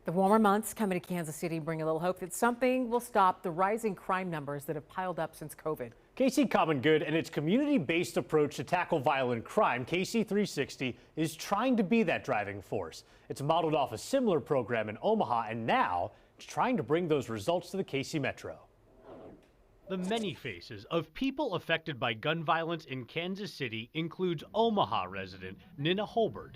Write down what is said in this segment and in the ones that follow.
The warmer months coming to Kansas City bring a little hope that something will stop the rising crime numbers that have piled up since COVID. KC Common Good and its community-based approach to tackle violent crime, KC 360, is trying to be that driving force. It's modeled off a similar program in Omaha, and now it's trying to bring those results to the KC Metro. The many faces of people affected by gun violence in Kansas City includes Omaha resident Nina Holbert.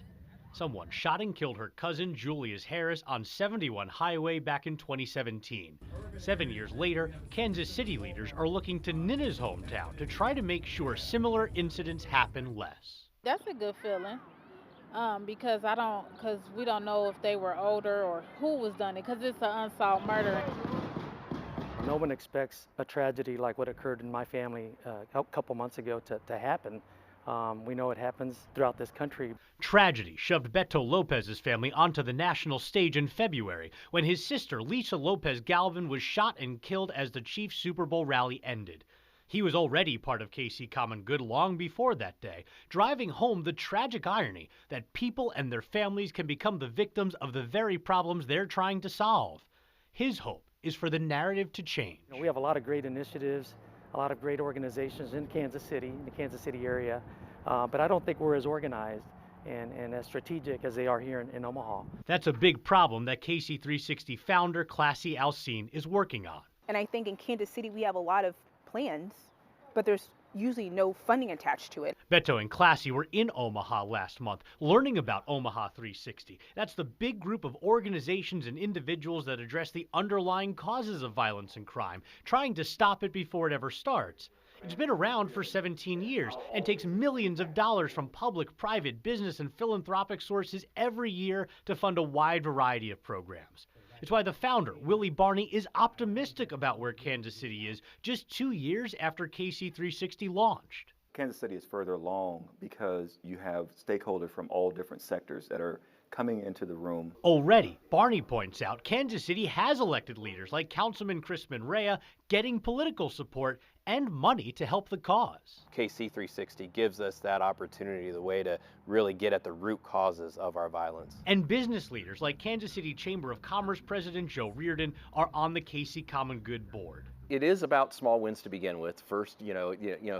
Someone shot and killed her cousin Julius Harris on 71 Highway back in 2017. 7 years later, Kansas City leaders are looking to Nina's hometown to try to make sure similar incidents happen less. That's a good feeling because we don't know if they were older or who was done it, because it's an unsolved murder. No one expects a tragedy like what occurred in my family a couple months ago to happen. We know it happens throughout this country. Tragedy shoved Beto Lopez's family onto the national stage in February when his sister Lisa Lopez Galvin was shot and killed as the Chiefs Super Bowl rally ended. He was already part of KC Common Good long before that day, driving home the tragic irony that people and their families can become the victims of the very problems they're trying to solve. His hope is for the narrative to change. We have a lot of great initiatives, a lot of great organizations in Kansas City, in the Kansas City area, but I don't think we're as organized and as strategic as they are here in Omaha. That's a big problem that KC 360 founder Classy Alcine is working on. And I think in Kansas City we have a lot of plans, but there's usually no funding attached to it. Beto and Classy were in Omaha last month learning about Omaha 360. That's the big group of organizations and individuals that address the underlying causes of violence and crime, trying to stop it before it ever starts. It's been around for 17 years and takes millions of dollars from public, private, business, and philanthropic sources every year to fund a wide variety of programs. It's why the founder, Willie Barney, is optimistic about where Kansas City is just 2 years after KC 360 launched. Kansas City is further along because you have stakeholders from all different sectors that are coming into the room. Already, Barney points out, Kansas City has elected leaders like Councilman Chris Monrea getting political support and money to help the cause. KC 360 gives us that opportunity, the way to really get at the root causes of our violence. And business leaders like Kansas City Chamber of Commerce President Joe Reardon are on the KC Common Good board. It is about small wins to begin with. First,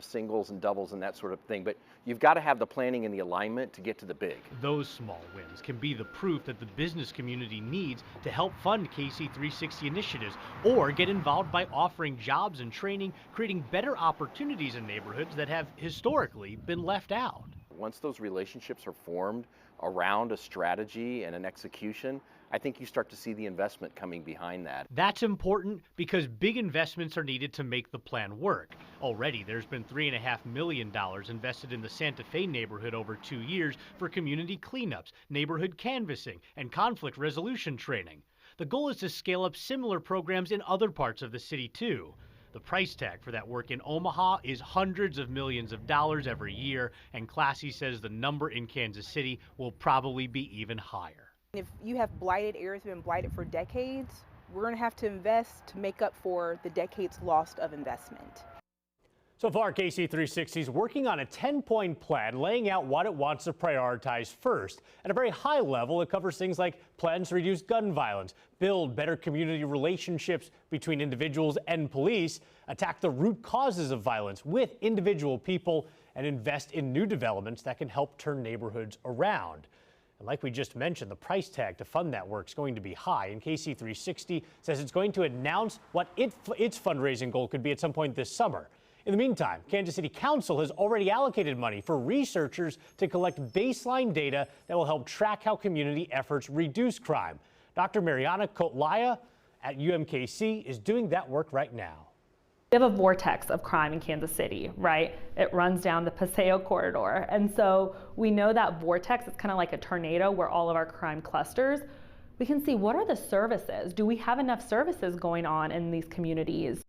singles and doubles and that sort of thing, but you've got to have the planning and the alignment to get to the big. Those small wins can be the proof that the business community needs to help fund KC 360 initiatives or get involved by offering jobs and training, creating better opportunities in neighborhoods that have historically been left out. Once those relationships are formed around a strategy and an execution, I think you start to see the investment coming behind that. That's important because big investments are needed to make the plan work. Already, there's been $3.5 million invested in the Santa Fe neighborhood over 2 years for community cleanups, neighborhood canvassing, and conflict resolution training. The goal is to scale up similar programs in other parts of the city, too. The price tag for that work in Omaha is hundreds of millions of dollars every year, and Classy says the number in Kansas City will probably be even higher. If you have blighted areas that have been blighted for decades, we're going to have to invest to make up for the decades lost of investment. So far, KC 360 is working on a 10-point plan laying out what it wants to prioritize first. At a very high level, it covers things like plans to reduce gun violence, build better community relationships between individuals and police, attack the root causes of violence with individual people, and invest in new developments that can help turn neighborhoods around. And like we just mentioned, the price tag to fund that work is going to be high, and KC 360 says it's going to announce what its fundraising goal could be at some point this summer. In the meantime, Kansas City Council has already allocated money for researchers to collect baseline data that will help track how community efforts reduce crime. Dr. Mariana Kotlaya at UMKC is doing that work right now. We have a vortex of crime in Kansas City, right? It runs down the Paseo corridor. And so we know that vortex is kind of like a tornado where all of our crime clusters. We can see, what are the services? Do we have enough services going on in these communities?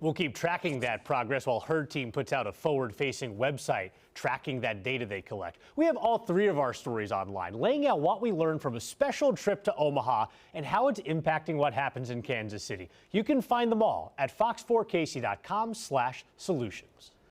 We'll keep tracking that progress while her team puts out a forward-facing website tracking that data they collect. We have all three of our stories online, laying out what we learned from a special trip to Omaha and how it's impacting what happens in Kansas City. You can find them all at fox4kc.com/solutions.